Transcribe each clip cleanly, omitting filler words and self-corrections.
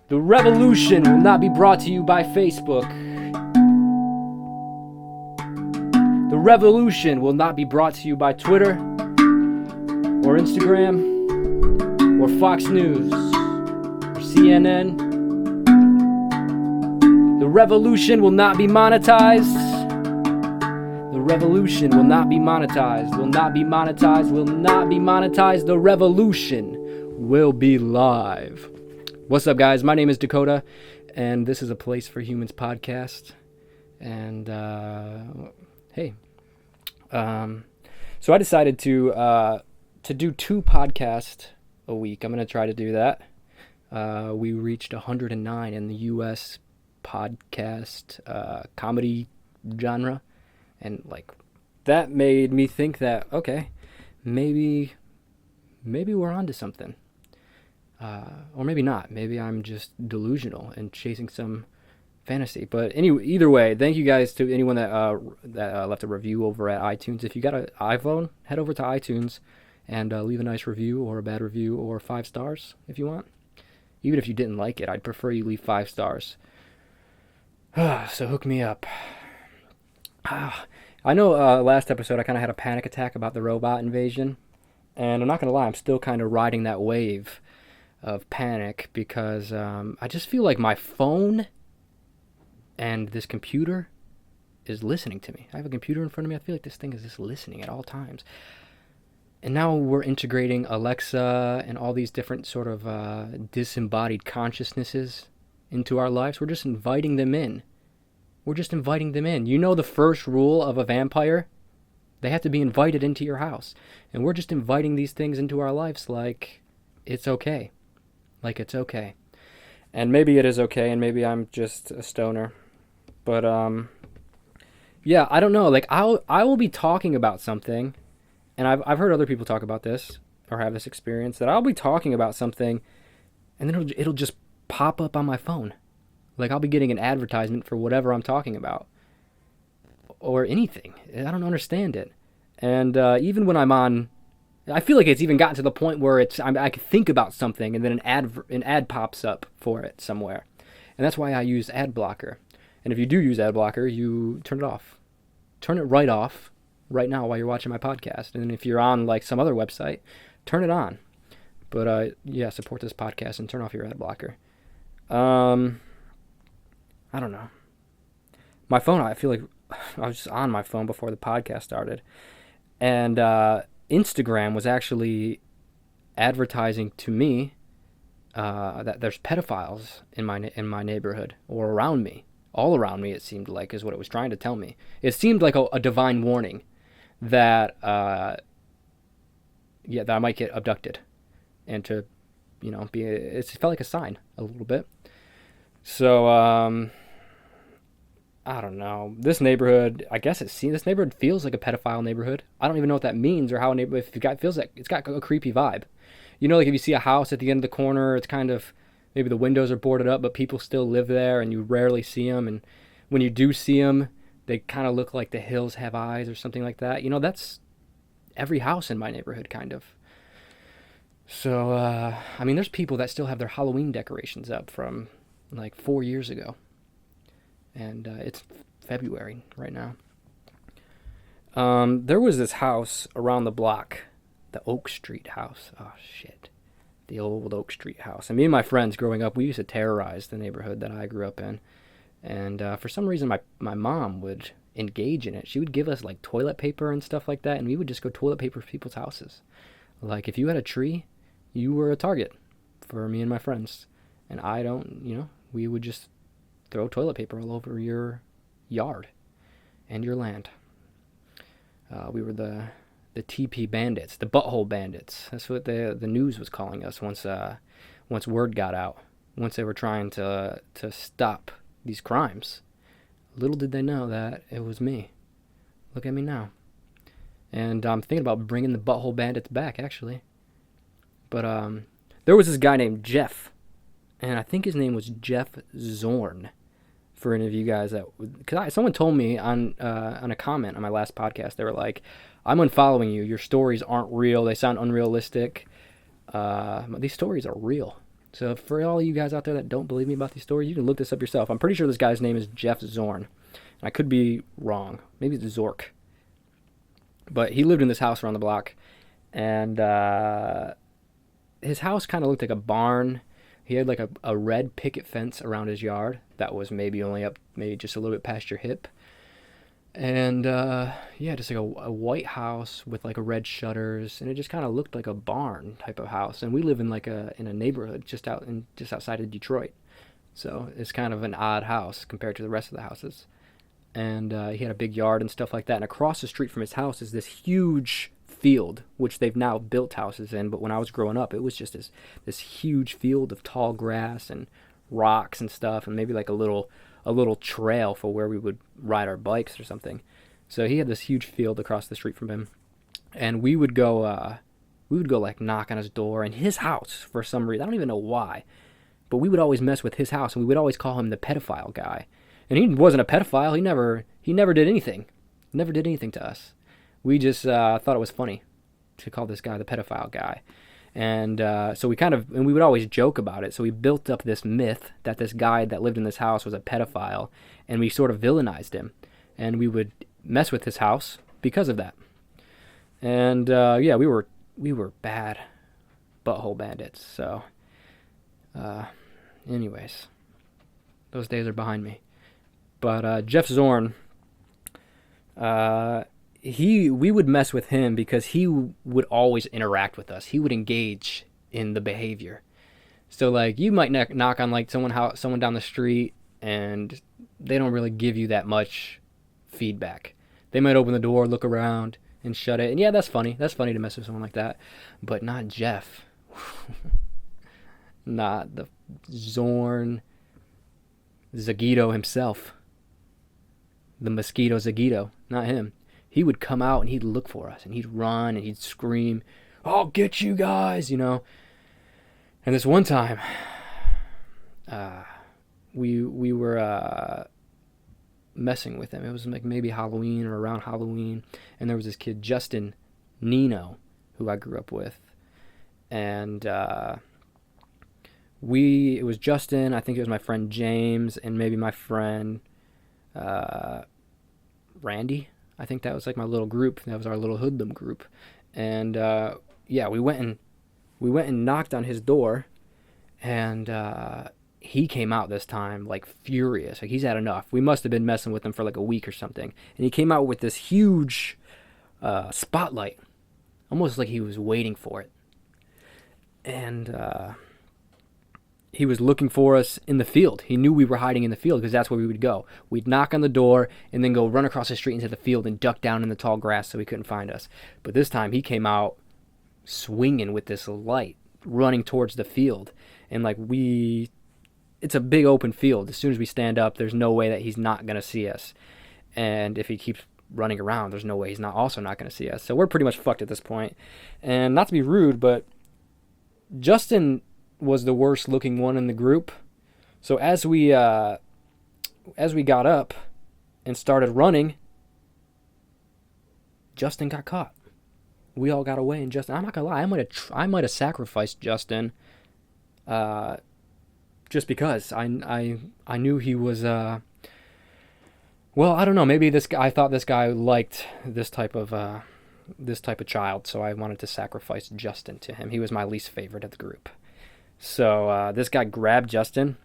The revolution will not be brought to you by Facebook. The revolution will not be brought to you by Twitter or Instagram or Fox News or CNN. The revolution will not be monetized. The revolution will not be monetized. Will not be monetized. Will not be monetized. The revolution will be live. What's up, guys? My name is Dakota, and this is a Place for Humans podcast. And hey, so I decided to do 2 podcasts a week. I'm gonna try to do that. We reached 109 in the U.S. podcast comedy genre, and like that made me think that okay, maybe we're onto something. Or maybe not. Maybe I'm just delusional and chasing some fantasy. But anyway, either way, thank you guys to anyone that left a review over at iTunes. If you got an iPhone, head over to iTunes and leave a nice review or a bad review or 5 stars if you want. Even if you didn't like it, I'd prefer you leave 5 stars. So hook me up. I know last episode I kind of had a panic attack about the robot invasion. And I'm not going to lie, I'm still kind of riding that wave of panic because I just feel like my phone and this computer is listening to me. I have a computer in front of me. I feel like this thing is just listening at all times. And now we're integrating Alexa and all these different sort of disembodied consciousnesses into our lives. We're just inviting them in. We're just inviting them in. You know the first rule of a vampire? They have to be invited into your house. And we're just inviting these things into our lives like it's okay. Like it's okay. And maybe it is okay, and maybe I'm just a stoner. But yeah, I don't know. Like I will be talking about something, and I've heard other people talk about this or have this experience that I'll be talking about something, and then it'll just pop up on my phone. Like I'll be getting an advertisement for whatever I'm talking about, or anything. I don't understand it. And even when I'm on, I feel like it's even gotten to the point where I can think about something and then an ad pops up for it somewhere. And that's why I use ad blocker. And if you do use ad blocker, you turn it off. Turn it right off right now while you're watching my podcast. And if you're on like some other website, turn it on. But yeah, support this podcast and turn off your ad blocker. I don't know. My phone, I feel like I was just on my phone before the podcast started. And Instagram was actually advertising to me that there's pedophiles in my neighborhood or around me. All around me, it seemed like, is what it was trying to tell me. It seemed like a divine warning that that I might get abducted, and to it felt like a sign a little bit. So I don't know. This neighborhood, I guess this neighborhood feels like a pedophile neighborhood. I don't even know what that means or how a neighborhood, if it feels like it's got a creepy vibe. You know, like if you see a house at the end of the corner, it's kind of, maybe the windows are boarded up, but people still live there and you rarely see them. And when you do see them, they kind of look like the hills have eyes or something like that. You know, that's every house in my neighborhood, kind of. So, I mean, there's people that still have their Halloween decorations up from like 4 years ago. And it's February right now. There was this house around the block, the Oak Street house. Oh, shit. The old Oak Street house. And me and my friends growing up, we used to terrorize the neighborhood that I grew up in. And for some reason, my mom would engage in it. She would give us, like, toilet paper and stuff like that, and we would just go toilet paper for people's houses. Like, if you had a tree, you were a target for me and my friends. And we would just throw toilet paper all over your yard and your land. We were the TP bandits, the butthole bandits. That's what the news was calling us once word got out. Once they were trying to stop these crimes. Little did they know that it was me. Look at me now. And I'm thinking about bringing the butthole bandits back, actually. But there was this guy named Jeff, and I think his name was Jeff Zorn. For any of you guys because someone told me on a comment on my last podcast, they were like, I'm unfollowing you. Your stories aren't real. They sound unrealistic. These stories are real. So for all you guys out there that don't believe me about these stories, you can look this up yourself. I'm pretty sure this guy's name is Jeff Zorn. I could be wrong. Maybe it's Zork. But he lived in this house around the block. And his house kind of looked like a barn. He had like a red picket fence around his yard that was maybe only up, maybe just a little bit past your hip. And yeah, just like a white house with like a red shutters, and it just kind of looked like a barn type of house. And we live in like in a neighborhood just outside of Detroit, so it's kind of an odd house compared to the rest of the houses. And he had a big yard and stuff like that. And across the street from his house is this huge field, which they've now built houses in. But when I was growing up, it was just this huge field of tall grass and rocks and stuff, and maybe like a little trail for where we would ride our bikes or something. So he had this huge field across the street from him, and we would go like knock on his door in his house for some reason. I don't even know why, but we would always mess with his house, and we would always call him the pedophile guy. And he wasn't a pedophile. He never did anything. Never did anything to us. We just thought it was funny to call this guy the pedophile guy. And so we would always joke about it. So we built up this myth that this guy that lived in this house was a pedophile, and we sort of villainized him. And we would mess with his house because of that. And yeah, we were bad butthole bandits. So anyways, those days are behind me. But Jeff Zorn, we would mess with him because he would always interact with us. He would engage in the behavior. So like you might knock on like someone down the street, and they don't really give you that much feedback. They might open the door, look around, and shut it. And yeah, that's funny. That's funny to mess with someone like that. But not Jeff. Not the Zorn Zagito himself. The mosquito Zagito. Not him. He would come out and he'd look for us, and he'd run and he'd scream, "I'll get you guys," you know. And this one time, we were messing with him. It was like maybe Halloween or around Halloween, and there was this kid, Justin Nino, who I grew up with, and it was Justin. I think it was my friend James, and maybe my friend Randy. I think that was like my little group. That was our little hoodlum group. And yeah, we went and knocked on his door, and he came out this time like furious. Like he's had enough. We must have been messing with him for like a week or something. And he came out with this huge spotlight, almost like he was waiting for it. And he was looking for us in the field. He knew we were hiding in the field because that's where we would go. We'd knock on the door and then go run across the street into the field and duck down in the tall grass so he couldn't find us. But this time he came out swinging with this light, running towards the field. And like it's a big open field. As soon as we stand up, there's no way that he's not going to see us. And if he keeps running around, there's no way he's also not going to see us. So we're pretty much fucked at this point. And not to be rude, but Justin was the worst looking one in the group. So as we got up and started running, Justin got caught. We all got away, and Justin, I'm not gonna lie, I might have sacrificed Justin just because I knew he was well, I don't know, maybe I thought this guy liked this type of child, so I wanted to sacrifice Justin to him. He was my least favorite of the group. So this guy grabbed Justin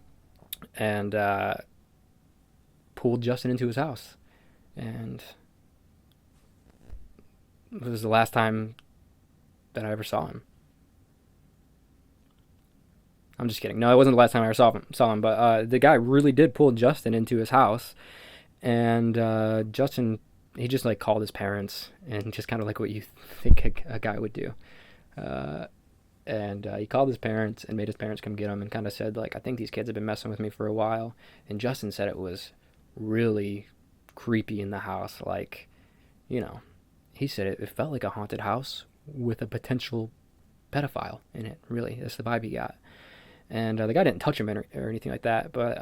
and pulled Justin into his house. And it was the last time that I ever saw him. I'm just kidding. No, it wasn't the last time I ever saw him. But the guy really did pull Justin into his house. And Justin, he just like called his parents, and just kind of like what you think a guy would do. And he called his parents and made his parents come get him, and kind of said, like, I think these kids have been messing with me for a while. And Justin said it was really creepy in the house. Like, you know, he said it felt like a haunted house with a potential pedophile in it. Really, that's the vibe he got. And the guy didn't touch him or anything like that. But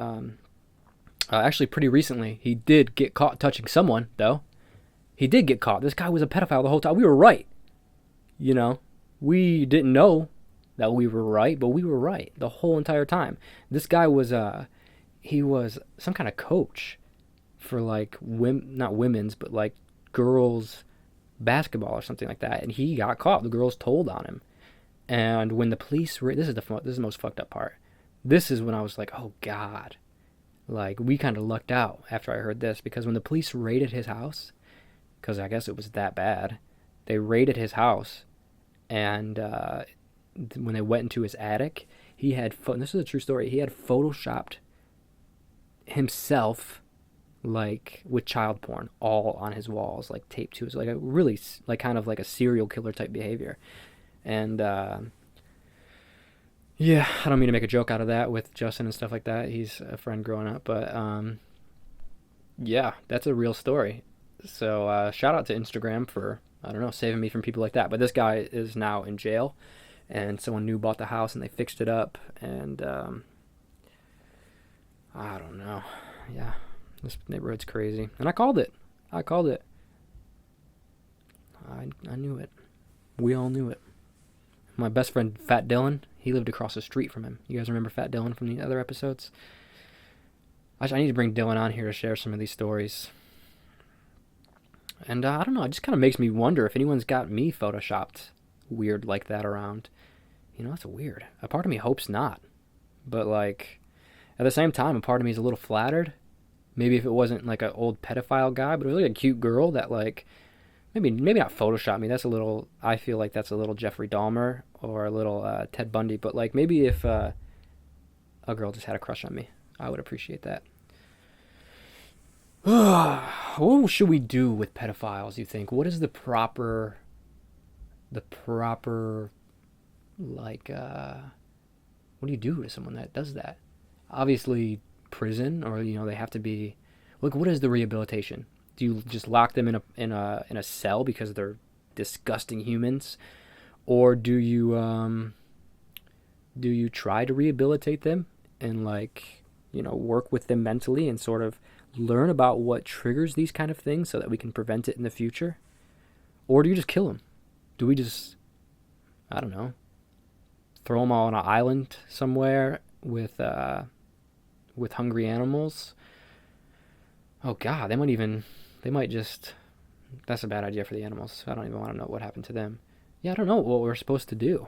actually, pretty recently, he did get caught touching someone, though. He did get caught. This guy was a pedophile the whole time. We were right. You know, we didn't know that we were right, but we were right the whole entire time. This guy was he was some kind of coach for like not women's, but like girls basketball or something like that, and he got caught. The girls told on him, and when the police this is the most fucked up part. This is when I was like, oh God, like we kind of lucked out after I heard this, because when the police raided his house, because I guess it was that bad, they raided his house, and when they went into his attic, he had this is a true story. He had photoshopped himself like with child porn all on his walls, like taped to his, like a really like kind of like a serial killer type behavior. And yeah, I don't mean to make a joke out of that with Justin and stuff like that. He's a friend growing up, but yeah, that's a real story. So shout out to Instagram for, I don't know, saving me from people like that. But this guy is now in jail, and someone new bought the house and they fixed it up, and I don't know. Yeah, this neighborhood's crazy. And I called it. I knew it. We all knew it. My best friend, Fat Dylan, he lived across the street from him. You guys remember Fat Dylan from the other episodes? I need to bring Dylan on here to share some of these stories. And I don't know, it just kind of makes me wonder if anyone's got me photoshopped weird like that around. You know, that's weird. A part of me hopes not. But like, at the same time, a part of me is a little flattered. Maybe if it wasn't like an old pedophile guy, but it was like a cute girl that like, maybe not Photoshop me. That's a little, I feel like that's a little Jeffrey Dahmer or a little Ted Bundy. But like maybe if a girl just had a crush on me, I would appreciate that. What should we do with pedophiles, you think? What is the proper like what do you do to someone that does that? Obviously prison, or you know, they have to be like, what is the rehabilitation? Do you just lock them in a cell because they're disgusting humans, or do you try to rehabilitate them and like, you know, work with them mentally and sort of learn about what triggers these kind of things so that we can prevent it in the future? Or do you just kill them? Do we just, I don't know, throw them all on an island somewhere with hungry animals? Oh God, they might just, that's a bad idea for the animals. I don't even want to know what happened to them. Yeah, I don't know what we're supposed to do.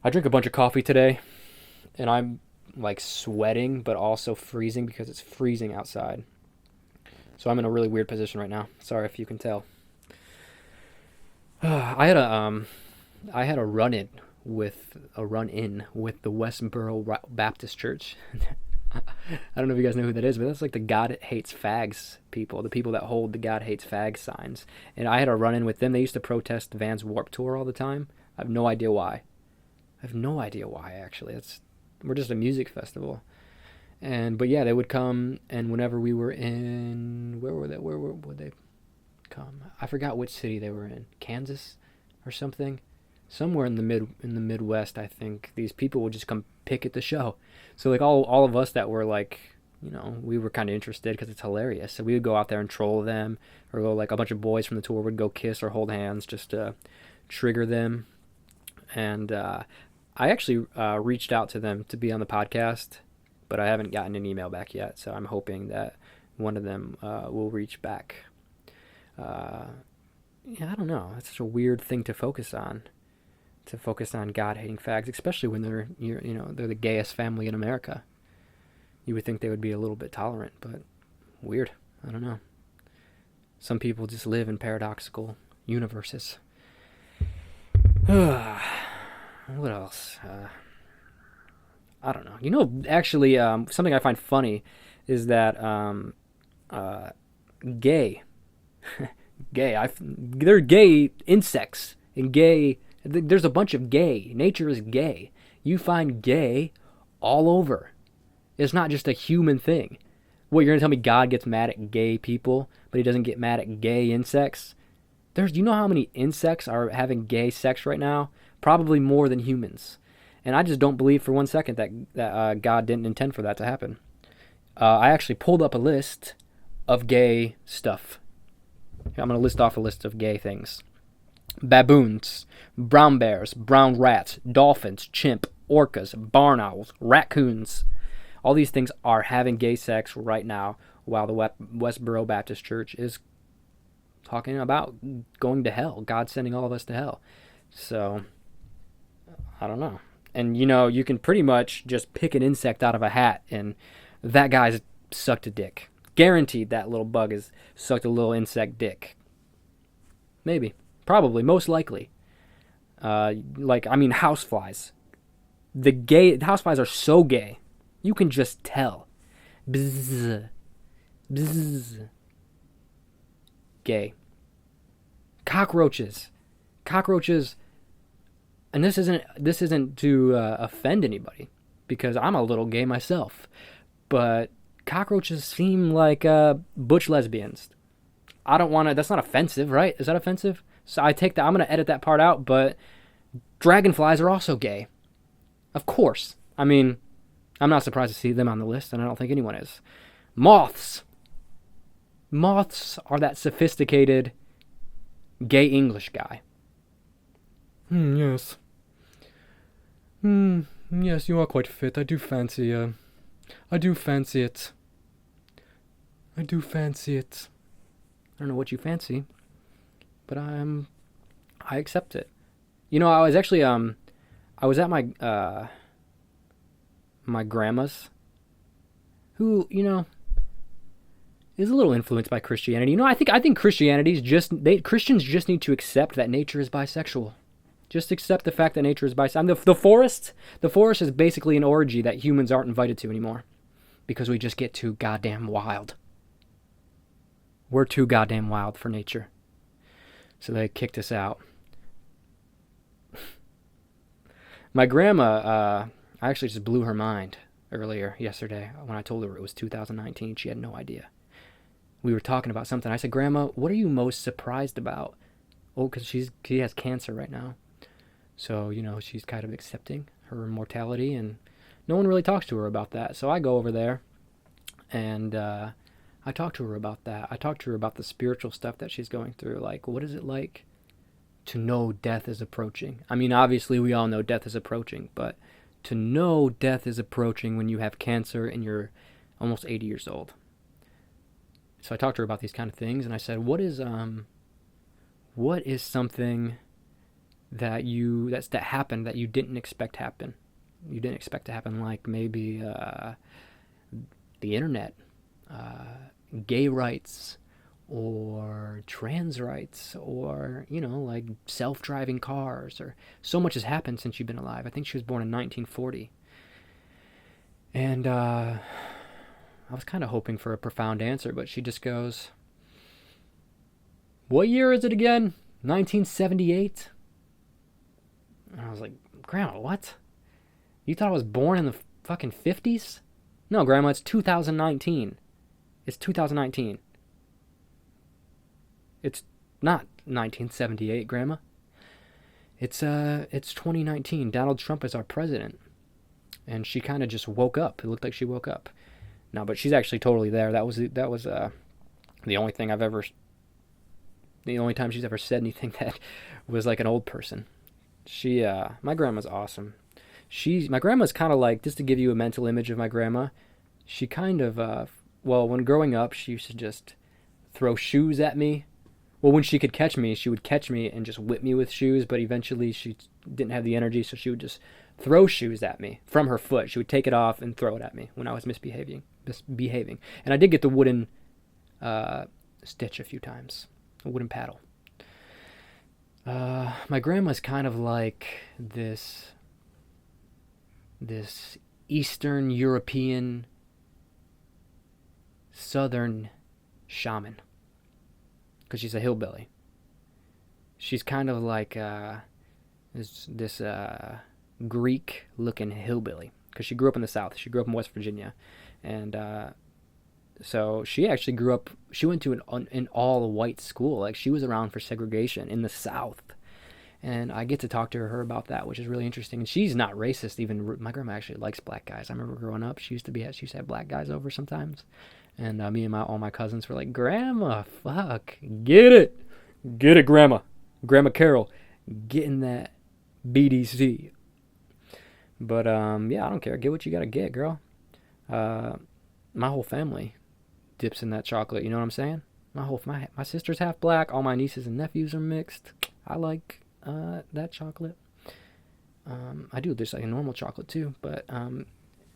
I drank a bunch of coffee today, and I'm like sweating, but also freezing because it's freezing outside. So I'm in a really weird position right now. Sorry if you can tell. I had a run-in with the Westboro Baptist Church. I don't know if you guys know who that is, but that's like the God Hates Fags people, the people that hold the God Hates Fags signs. And I had a run-in with them. They used to protest Vans Warped Tour all the time. I have no idea why. Actually. We're just a music festival. But yeah, they would come, and whenever we were in, where would they come? I forgot which city they were in. Kansas or something. Somewhere in the Midwest, I think. These people would just come pick at the show. So like all of us that were like, you know, we were kind of interested because it's hilarious. So we would go out there and troll them, or go like a bunch of boys from the tour would go kiss or hold hands just to trigger them. And I actually reached out to them to be on the podcast, but I haven't gotten an email back yet. So I'm hoping that one of them will reach back. Yeah, I don't know. It's such a weird thing to focus on. To focus on God-hating fags, especially when they're the gayest family in America. You would think they would be a little bit tolerant, but weird. I don't know. Some people just live in paradoxical universes. What else? I don't know. You know, actually, something I find funny is that gay. They're gay insects and gay. There's a bunch of gay. Nature is gay. You find gay all over. It's not just a human thing. What, you're going to tell me God gets mad at gay people, but he doesn't get mad at gay insects? Do you know how many insects are having gay sex right now? Probably more than humans. And I just don't believe for 1 second that God didn't intend for that to happen. I actually pulled up a list of gay stuff. I'm going to list off a list of gay things. baboons, brown bears, brown rats, dolphins, chimp, orcas, barn owls, raccoons. All these things are having gay sex right now while the Westboro Baptist Church is talking about going to hell, God sending all of us to hell. So, I don't know. And, you can pretty much just pick an insect out of a hat, and that guy's sucked a dick. Guaranteed that little bug has sucked a little insect dick. Maybe. Probably. Most likely. Houseflies. Houseflies are so gay. You can just tell. Bzzz. Bzzz. Gay. Cockroaches. And this isn't to offend anybody, because I'm a little gay myself, but cockroaches seem like butch lesbians. I don't want to. That's not offensive, right? Is that offensive? So I take that. I'm gonna edit that part out. But dragonflies are also gay, of course. I mean, I'm not surprised to see them on the list, and I don't think anyone is. Moths. Moths are that sophisticated gay English guy. Yes. Yes, you are quite fit. I do fancy it. I do fancy it. I don't know what you fancy, but I accept it. I was actually I was at my my grandma's, who is a little influenced by Christianity. I think Christians just need to accept that nature is bisexual. Just accept the fact that nature is bisexual. The forest is basically an orgy that humans aren't invited to anymore, because we just get too goddamn wild. We're too goddamn wild for nature. So they kicked us out. My grandma, I actually just blew her mind yesterday, when I told her it was 2019. She had no idea. We were talking about something. I said, Grandma, what are you most surprised about? Oh, because she has cancer right now. So, she's kind of accepting her mortality, and no one really talks to her about that. So I go over there, and I talk to her about that. I talk to her about the spiritual stuff that she's going through. Like, what is it like to know death is approaching? I mean, obviously we all know death is approaching, but to know death is approaching when you have cancer and you're almost 80 years old. So I talked to her about these kind of things, and I said, what is something that happened that you didn't expect happen? You didn't expect to happen, like maybe the internet, gay rights, or trans rights, or like self-driving cars, or so much has happened since you've been alive. I think she was born in 1940, and I was kind of hoping for a profound answer, but she just goes, what year is it again? 1978? And I was like, Grandma, what? You thought I was born in the fucking 50s? No, Grandma, it's 2019. It's 2019. It's not 1978, Grandma. It's 2019. Donald Trump is our president. And she kind of just woke up. It looked like she woke up. No, but she's actually totally there. That was the only thing the only time she's ever said anything that was like an old person. My grandma's awesome. My grandma's kind of like, just to give you a mental image of my grandma, she kind of, when growing up, she used to just throw shoes at me. Well, when she could catch me, she would catch me and just whip me with shoes, but eventually she didn't have the energy, so she would just throw shoes at me from her foot. She would take it off and throw it at me when I was misbehaving. And I did get the wooden stitch a few times, a wooden paddle. My grandma's kind of like this Eastern European Southern shaman, because she's a hillbilly. She's kind of like this Greek-looking hillbilly, because she grew up in the South. She grew up in West Virginia, and so she actually grew up. She went to an all-white school. Like, she was around for segregation in the South, and I get to talk to her about that, which is really interesting. And she's not racist. Even my grandma actually likes black guys. I remember growing up, she used to have black guys over sometimes, and me and all my cousins were like, "Grandma, fuck, get it, Grandma, Grandma Carol, getting that BDC. But yeah, I don't care. Get what you gotta get, girl. Uh, my whole family dips in that chocolate. You know what I'm saying? My sister's half black. All my nieces and nephews are mixed. I like that chocolate. I do. There's like a normal chocolate too, but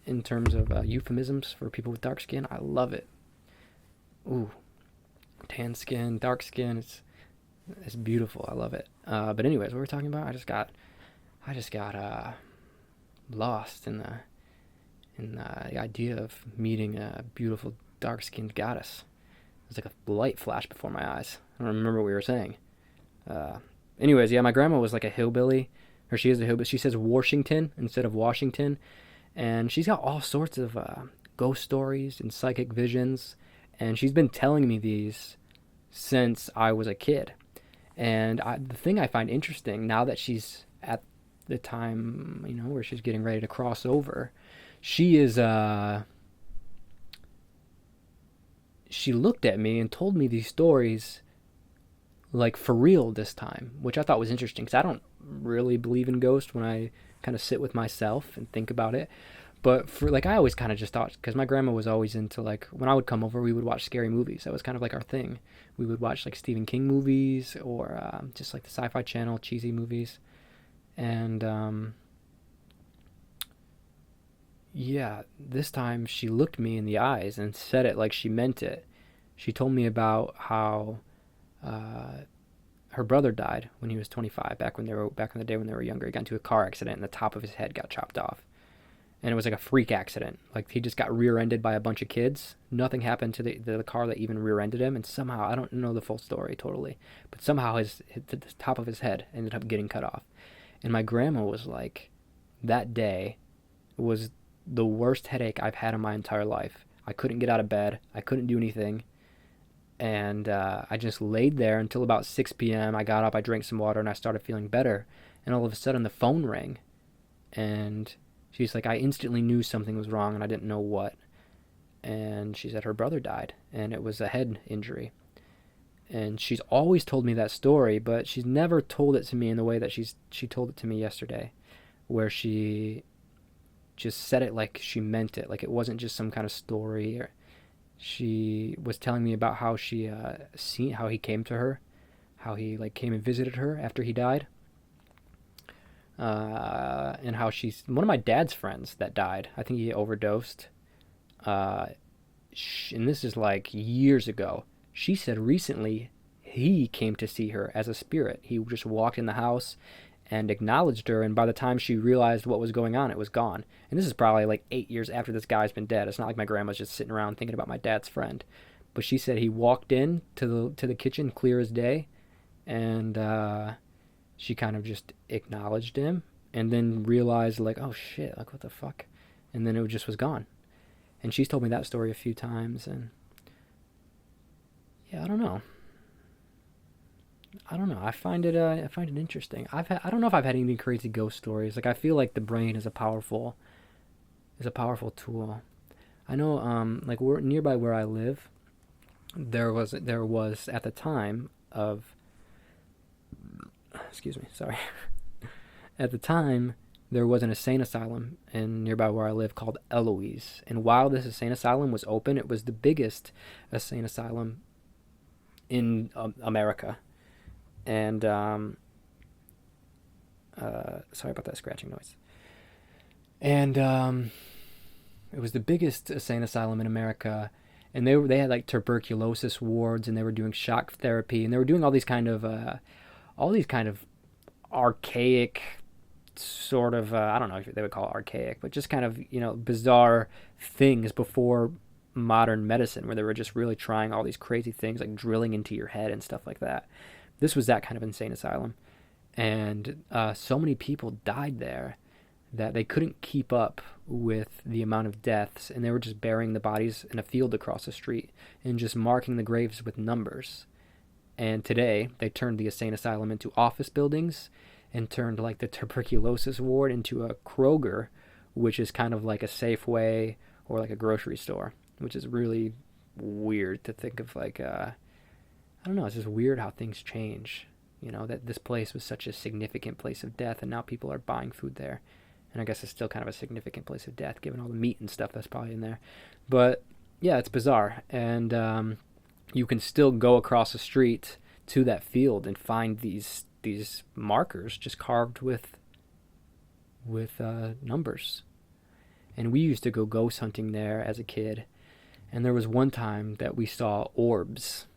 in terms of euphemisms for people with dark skin, I love it. Ooh, tan skin, dark skin. It's beautiful. I love it. But anyways, what we're talking about, I just got lost in the idea of meeting a beautiful dark skinned goddess. It was like a light flash before my eyes. I don't remember what we were saying. Anyways, yeah, my grandma was like a hillbilly, or she is a hillbilly. She says Washington instead of Washington, and she's got all sorts of ghost stories and psychic visions, and she's been telling me these since I was a kid. And the thing I find interesting now that she's at the time, where she's getting ready to cross over, she is she looked at me and told me these stories like for real this time, which I thought was interesting because I don't really believe in ghosts when I kind of sit with myself and think about it. But for like, I always kind of just thought, because my grandma was always into, like, when I would come over, we would watch scary movies. That was kind of like our thing. We would watch like Stephen King movies or just like the Sci-Fi Channel cheesy movies. And yeah, this time she looked me in the eyes and said it like she meant it. She told me about how uh, her brother died when he was 25, back in the day when they were younger. He got into a car accident and the top of his head got chopped off. And it was like a freak accident. Like, he just got rear-ended by a bunch of kids. Nothing happened to the car that even rear-ended him. And somehow, I don't know the full story totally, but somehow the top of his head ended up getting cut off. And my grandma was like, that day was the worst headache I've had in my entire life. I couldn't get out of bed. I couldn't do anything. And I just laid there until about 6 p.m. I got up, I drank some water, and I started feeling better. And all of a sudden, the phone rang. And she's like, I instantly knew something was wrong, and I didn't know what. And she said her brother died, and it was a head injury. And she's always told me that story, but she's never told it to me in the way that she told it to me yesterday, where she just said it like she meant it, like it wasn't just some kind of story. Or she was telling me about how how he came to her, how he like came and visited her after he died. And how she's one of my dad's friends that died. I think he overdosed. And this is like years ago. She said recently he came to see her as a spirit. He just walked in the house and acknowledged her, and by the time she realized what was going on, it was gone. And this is probably like 8 years after this guy's been dead. It's not like my grandma's just sitting around thinking about my dad's friend. But she said he walked in to the kitchen clear as day, and she kind of just acknowledged him and then realized, like, oh shit, like, what the fuck? And then it just was gone. And she's told me that story a few times, and yeah, I don't know. I find it interesting. I don't know if I've had any crazy ghost stories. Like, I feel like the brain is a powerful tool. I know, like, we're nearby where I live, there was at the time of, excuse me, sorry. At the time, there was an insane asylum in nearby where I live called Eloise. And while this insane asylum was open, it was the biggest insane asylum in America. And sorry about that scratching noise. And it was the biggest insane asylum in America. And they had like tuberculosis wards, and they were doing shock therapy, and they were doing all these kind of archaic sort of I don't know if they would call it archaic, but just kind of bizarre things before modern medicine, where they were just really trying all these crazy things like drilling into your head and stuff like that. This was that kind of insane asylum, and so many people died there that they couldn't keep up with the amount of deaths, and they were just burying the bodies in a field across the street and just marking the graves with numbers. And today they turned the insane asylum into office buildings, and turned like the tuberculosis ward into a Kroger, which is kind of like a Safeway or like a grocery store, which is really weird to think of. Like I don't know, it's just weird how things change. that this place was such a significant place of death, and now people are buying food there. And I guess it's still kind of a significant place of death, given all the meat and stuff that's probably in there. But yeah, it's bizarre. And you can still go across the street to that field and find these markers just carved with numbers. And we used to go ghost hunting there as a kid. And there was one time that we saw orbs.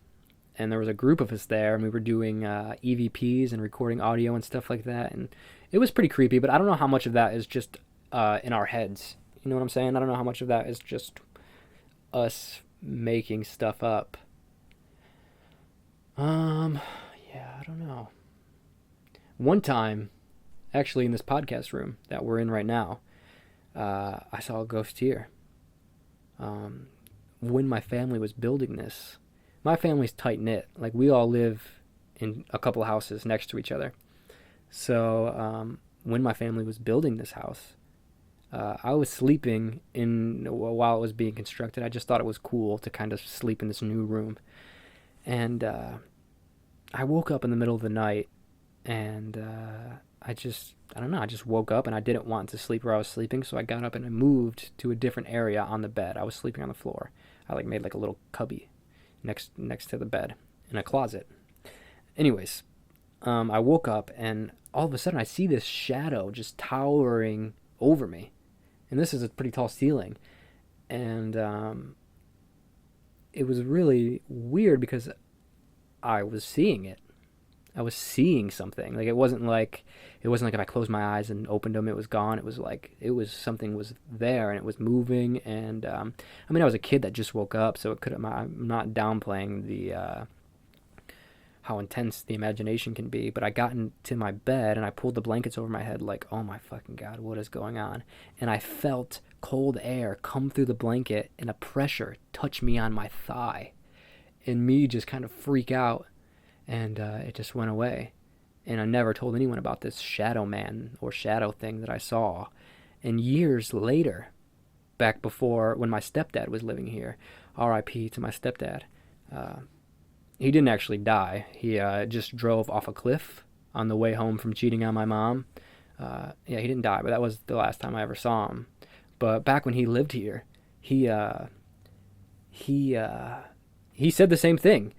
And there was a group of us there, and we were doing EVPs and recording audio and stuff like that. And it was pretty creepy, but I don't know how much of that is just in our heads. You know what I'm saying? I don't know how much of that is just us making stuff up. Yeah, I don't know. One time, actually in this podcast room that we're in right now, I saw a ghost here. When my family was building this, my family's tight-knit. Like, we all live in a couple houses next to each other. So when my family was building this house, I was sleeping while it was being constructed. I just thought it was cool to kind of sleep in this new room. And I woke up in the middle of the night, and I don't know, I just woke up, and I didn't want to sleep where I was sleeping, so I got up and I moved to a different area on the bed. I was sleeping on the floor. I made like a little cubby next to the bed in a closet. Anyways, I woke up, and all of a sudden I see this shadow just towering over me. And this is a pretty tall ceiling. And it was really weird because I was seeing it. I was seeing something. Like, it wasn't like if I closed my eyes and opened them, it was gone. It was like something was there, and it was moving. And I was a kid that just woke up, so I'm not downplaying the how intense the imagination can be. But I got into my bed and I pulled the blankets over my head, like, oh my fucking God, what is going on? And I felt cold air come through the blanket and a pressure touch me on my thigh, and me just kind of freak out. And it just went away. And I never told anyone about this shadow man or shadow thing that I saw. And years later, back before when my stepdad was living here, R.I.P. to my stepdad, he didn't actually die. He just drove off a cliff on the way home from cheating on my mom. Yeah, he didn't die, but that was the last time I ever saw him. But back when he lived here, he said the same thing.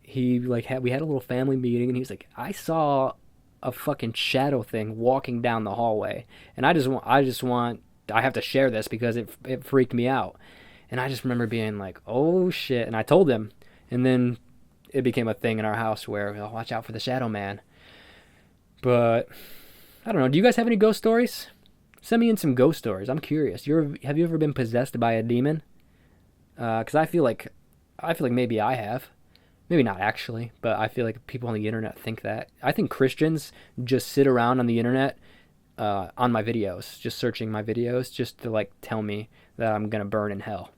We had a little family meeting, and he was like, I saw a fucking shadow thing walking down the hallway, and I have to share this because it freaked me out. And I just remember being like, oh shit, and I told him, and then it became a thing in our house where, oh, watch out for the shadow man. But I don't know, do you guys have any ghost stories? Send me in some ghost stories. I'm curious. Have you ever been possessed by a demon? Because I feel like maybe I have. Maybe not actually, but I feel like people on the internet think that. I think Christians just sit around on the internet on my videos, just searching my videos, just to like tell me that I'm going to burn in hell.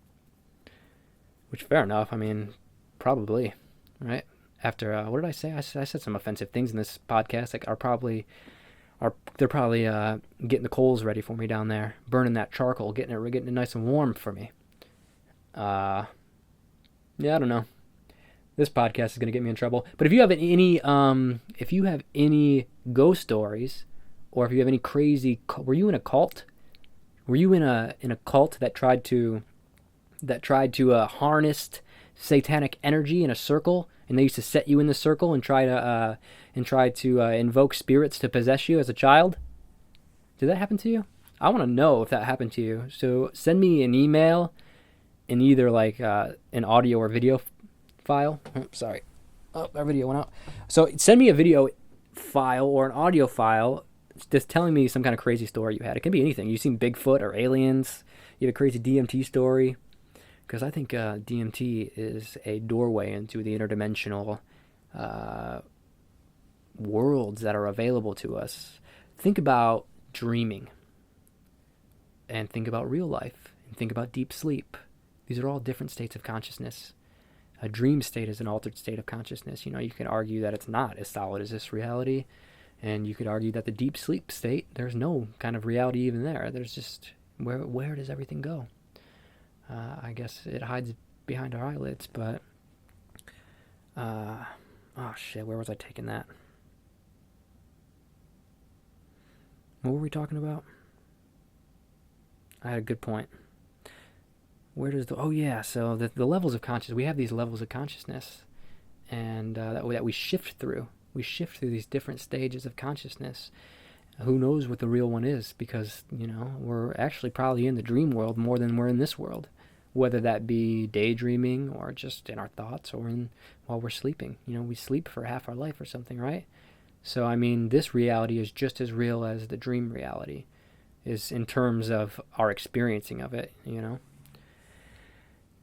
Which, fair enough. I mean, probably, right? After, what did I say? I said some offensive things in this podcast. Like, they're probably getting the coals ready for me down there, burning that charcoal, getting it nice and warm for me. Yeah, I don't know. This podcast is going to get me in trouble. But if you have any ghost stories, or if you have any crazy, were you in a cult? Were you in a cult that tried to harness satanic energy in a circle, and they used to set you in the circle and try to invoke spirits to possess you as a child? Did that happen to you? I want to know if that happened to you. So send me an email in either like an audio or video file. Sorry. Oh, that video went out. So send me a video file or an audio file just telling me some kind of crazy story you had. It can be anything. You've seen Bigfoot or aliens. You have a crazy DMT story. Because I think DMT is a doorway into the interdimensional worlds that are available to us. Think about dreaming. And think about real life. And think about deep sleep. These are all different states of consciousness. A dream state is an altered state of consciousness. You know, you can argue that it's not as solid as this reality. And you could argue that the deep sleep state, there's no kind of reality even there. There's just, where does everything go? I guess it hides behind our eyelids, but, oh shit, where was I taking that? What were we talking about? I had a good point. Where does the... Oh, yeah, so the levels of consciousness... We have these levels of consciousness, and that we shift through. We shift through these different stages of consciousness. Who knows what the real one is, because, we're actually probably in the dream world more than we're in this world. Whether that be daydreaming or just in our thoughts or while we're sleeping. We sleep for half our life or something, right? So, I mean, this reality is just as real as the dream reality is in terms of our experiencing of it,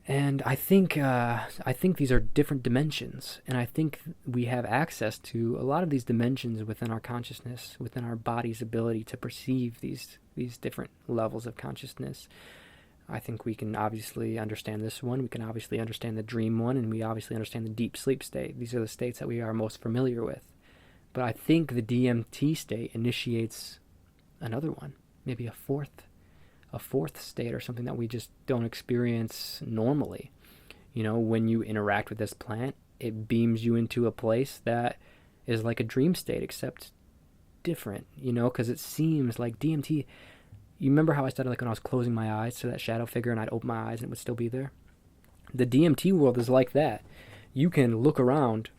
And I think these are different dimensions, and I think we have access to a lot of these dimensions within our consciousness, within our body's ability to perceive these different levels of consciousness. I think we can obviously understand this one. We can obviously understand the dream one, and we obviously understand the deep sleep state. These are the states that we are most familiar with. But I think the DMT state initiates another one, maybe a fourth state or something that we just don't experience normally. When you interact with this plant, it beams you into a place that is like a dream state, except different, because it seems like DMT. You remember how I started like when I was closing my eyes to that shadow figure and I'd open my eyes and it would still be there? The DMT world is like that. You can look around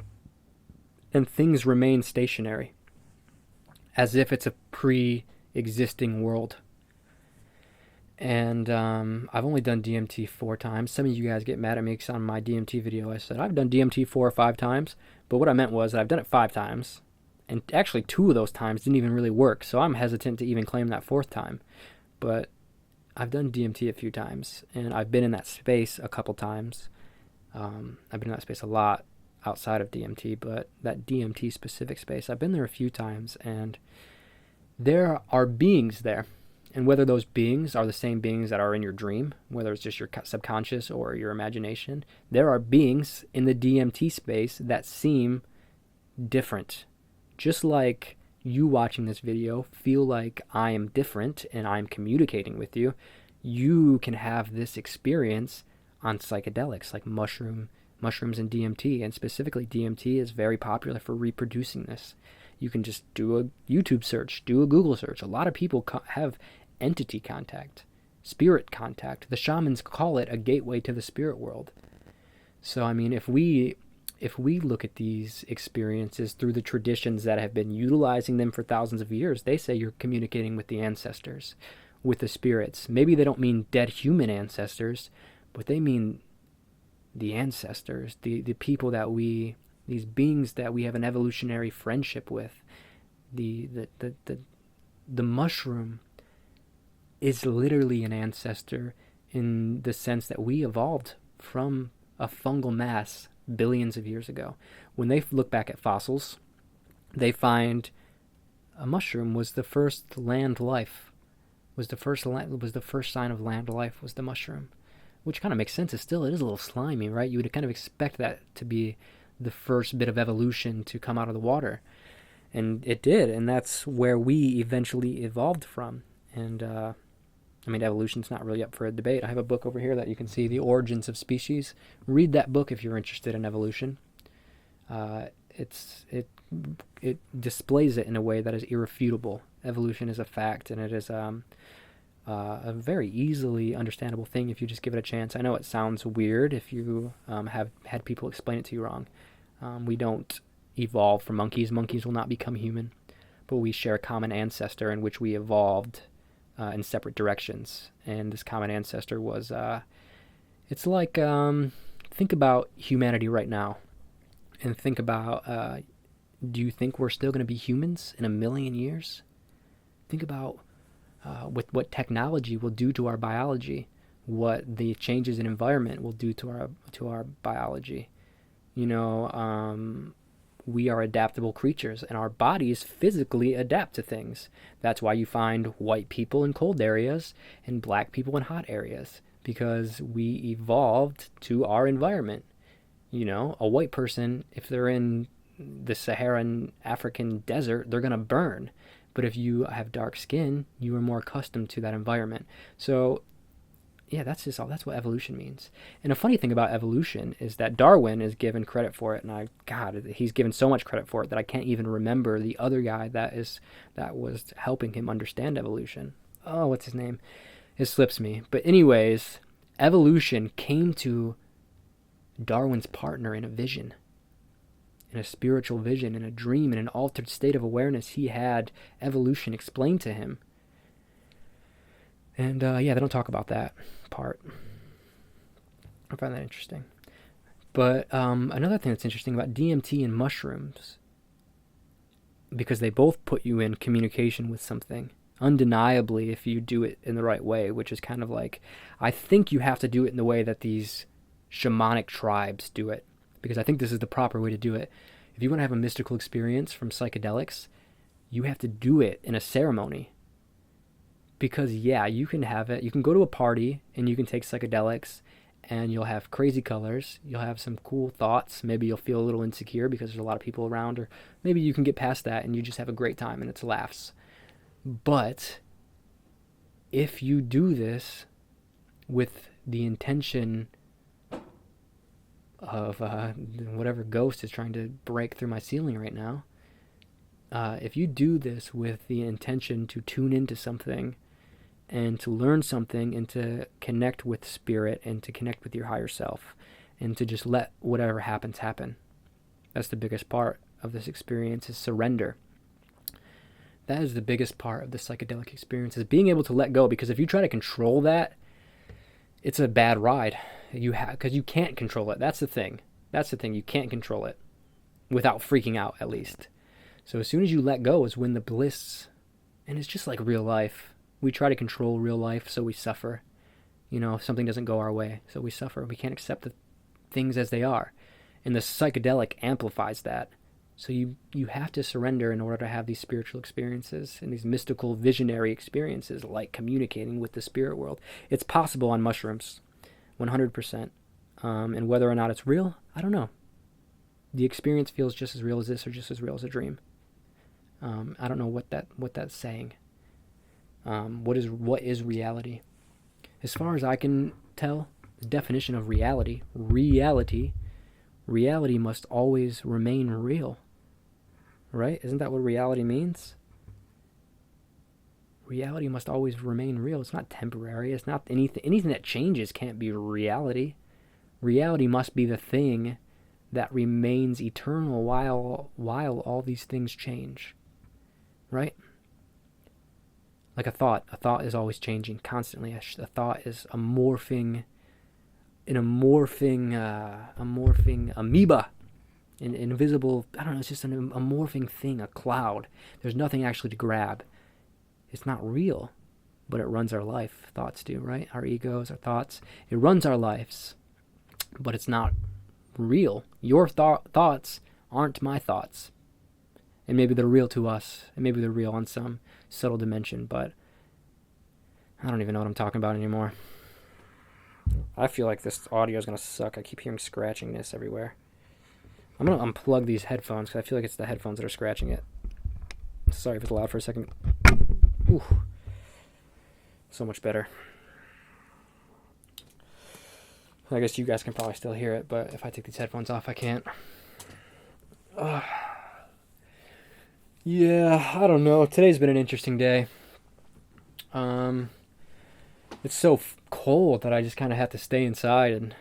and things remain stationary, as if it's a pre-existing world. And I've only done DMT 4 times. Some of you guys get mad at me because on my DMT video I said I've done DMT 4 or 5 times. But what I meant was that I've done it 5 times. And actually 2 of those times didn't even really work. So I'm hesitant to even claim that 4th time. But I've done DMT a few times. And I've been in that space a couple times. I've been in that space a lot outside of DMT. But that DMT specific space, I've been there a few times. And there are beings there. And whether those beings are the same beings that are in your dream, whether it's just your subconscious or your imagination, there are beings in the DMT space that seem different. Just like you watching this video feel like I am different and I'm communicating with you, you can have this experience on psychedelics like mushrooms and DMT. And specifically DMT is very popular for reproducing this. You can just do a YouTube search, do a Google search. A lot of people have entity contact, spirit contact. The shamans call it a gateway to the spirit world. So, I mean, if we look at these experiences through the traditions that have been utilizing them for thousands of years, they say you're communicating with the ancestors, with the spirits. Maybe they don't mean dead human ancestors, but they mean the ancestors, the people that these beings that we have an evolutionary friendship with. The mushroom is literally an ancestor in the sense that we evolved from a fungal mass billions of years ago. When they look back at fossils, they find a mushroom was the first land life, was the first sign of land life, was the mushroom, which kind of makes sense. It is a little slimy, right? You would kind of expect that to be the first bit of evolution to come out of the water, and it did, and that's where we eventually evolved from. And I mean, evolution's not really up for a debate. I have a book over here that you can see, The Origins of Species. Read that book if you're interested in evolution. It displays it in a way that is irrefutable. Evolution is a fact, and it is a very easily understandable thing if you just give it a chance. I know it sounds weird if you have had people explain it to you wrong. We don't evolve from monkeys. Monkeys will not become human, but we share a common ancestor in which we evolved in separate directions. And this common ancestor was, it's like, think about humanity right now, and think about, do you think we're still going to be humans in 1 million years? Think about what technology will do to our biology, what the changes in environment will do to our biology. We are adaptable creatures, and our bodies physically adapt to things. That's why you find white people in cold areas and black people in hot areas, because we evolved to our environment. A white person, if they're in the Saharan African desert, they're going to burn. But if you have dark skin, you are more accustomed to that environment. So yeah, that's what evolution means. And a funny thing about evolution is that Darwin is given credit for it, and he's given so much credit for it that I can't even remember the other guy that was helping him understand evolution. Oh, what's his name? It slips me. But anyways, evolution came to Darwin's partner in a vision, in a spiritual vision, in a dream, in an altered state of awareness. He had evolution explained to him. And they don't talk about that part. I find that interesting. But another thing that's interesting about DMT and mushrooms, because they both put you in communication with something, undeniably, if you do it in the right way, which is kind of like, I think you have to do it in the way that these shamanic tribes do it, because I think this is the proper way to do it. If you want to have a mystical experience from psychedelics, you have to do it in a ceremony. Because, yeah, you can have it. You can go to a party and you can take psychedelics and you'll have crazy colors. You'll have some cool thoughts. Maybe you'll feel a little insecure because there's a lot of people around. Or maybe you can get past that and you just have a great time and it's laughs. But if you do this with the intention of whatever ghost is trying to break through my ceiling right now, if you do this with the intention to tune into something and to learn something and to connect with spirit and to connect with your higher self and to just let whatever happens happen. That's the biggest part of this experience, is surrender. That is the biggest part of the psychedelic experience, is being able to let go. Because if you try to control that, it's a bad ride. Because you can't control it. That's the thing. You can't control it without freaking out, at least. So as soon as you let go is when the bliss, and it's just like real life. We try to control real life, so we suffer. If something doesn't go our way, so we suffer. We can't accept the things as they are. And the psychedelic amplifies that. So you have to surrender in order to have these spiritual experiences and these mystical visionary experiences, like communicating with the spirit world. It's possible on mushrooms, 100%. And whether or not it's real, I don't know. The experience feels just as real as this, or just as real as a dream. I don't know what that's saying. What is reality? As far as I can tell, the definition of reality must always remain real. Right? Isn't that what reality means? Reality must always remain real. It's not temporary. It's not anything that changes can't be reality. Reality must be the thing that remains eternal while all these things change. Right? Like a thought is always changing constantly. A thought is a morphing amoeba, an invisible, I don't know, it's just a morphing thing, a cloud. There's nothing actually to grab. It's not real, but it runs our life. Thoughts do, right? Our egos, our thoughts. It runs our lives, but it's not real. Your thoughts aren't my thoughts. And maybe they're real to us, and maybe they're real on some subtle dimension, but I don't even know what I'm talking about anymore. I feel like this audio is going to suck. I keep hearing scratchingness everywhere. I'm going to unplug these headphones because I feel like it's the headphones that are scratching it. Sorry if it's loud for a second. Ooh. So much better. I guess you guys can probably still hear it, but if I take these headphones off, I can't. Yeah, I don't know. Today's been an interesting day. It's so cold that I just kind of have to stay inside, and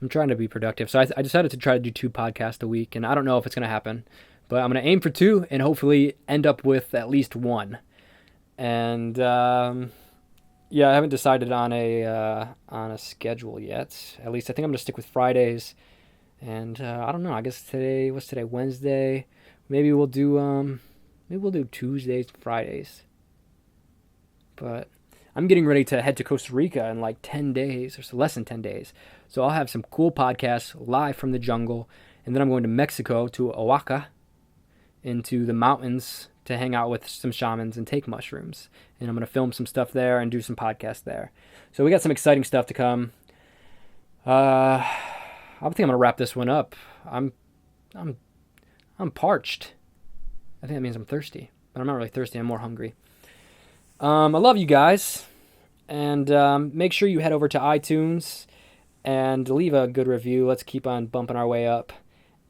I'm trying to be productive. So I decided to try to do 2 podcasts a week, and I don't know if it's going to happen, but I'm going to aim for 2 and hopefully end up with at least 1. And I haven't decided on a schedule yet. At least I think I'm going to stick with Fridays. And I don't know. I guess what's today? Wednesday. Maybe we'll do Tuesdays and Fridays. But I'm getting ready to head to Costa Rica in like 10 days, or so, less than 10 days. So I'll have some cool podcasts live from the jungle. And then I'm going to Mexico, to Oaxaca, into the mountains to hang out with some shamans and take mushrooms. And I'm going to film some stuff there and do some podcasts there. So we got some exciting stuff to come. I think I'm going to wrap this one up. I'm parched. I think that means I'm thirsty. But I'm not really thirsty. I'm more hungry. I love you guys. And make sure you head over to iTunes and leave a good review. Let's keep on bumping our way up.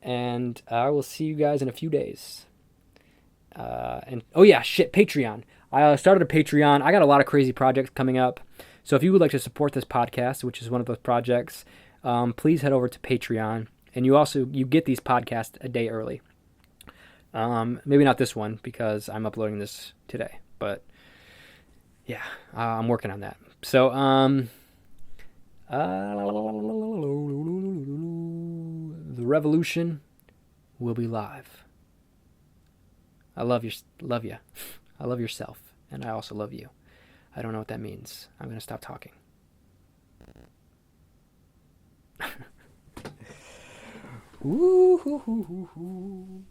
And I will see you guys in a few days. And oh yeah, shit, Patreon. I started a Patreon. I got a lot of crazy projects coming up. So if you would like to support this podcast, which is one of those projects, please head over to Patreon. And you get these podcasts a day early. Maybe not this one because I'm uploading this today, but yeah, I'm working on that. So the revolution will be live. I love you. I love yourself, and I also love you. I don't know what that means. I'm going to stop talking. Ooh, hoo, hoo, hoo, hoo.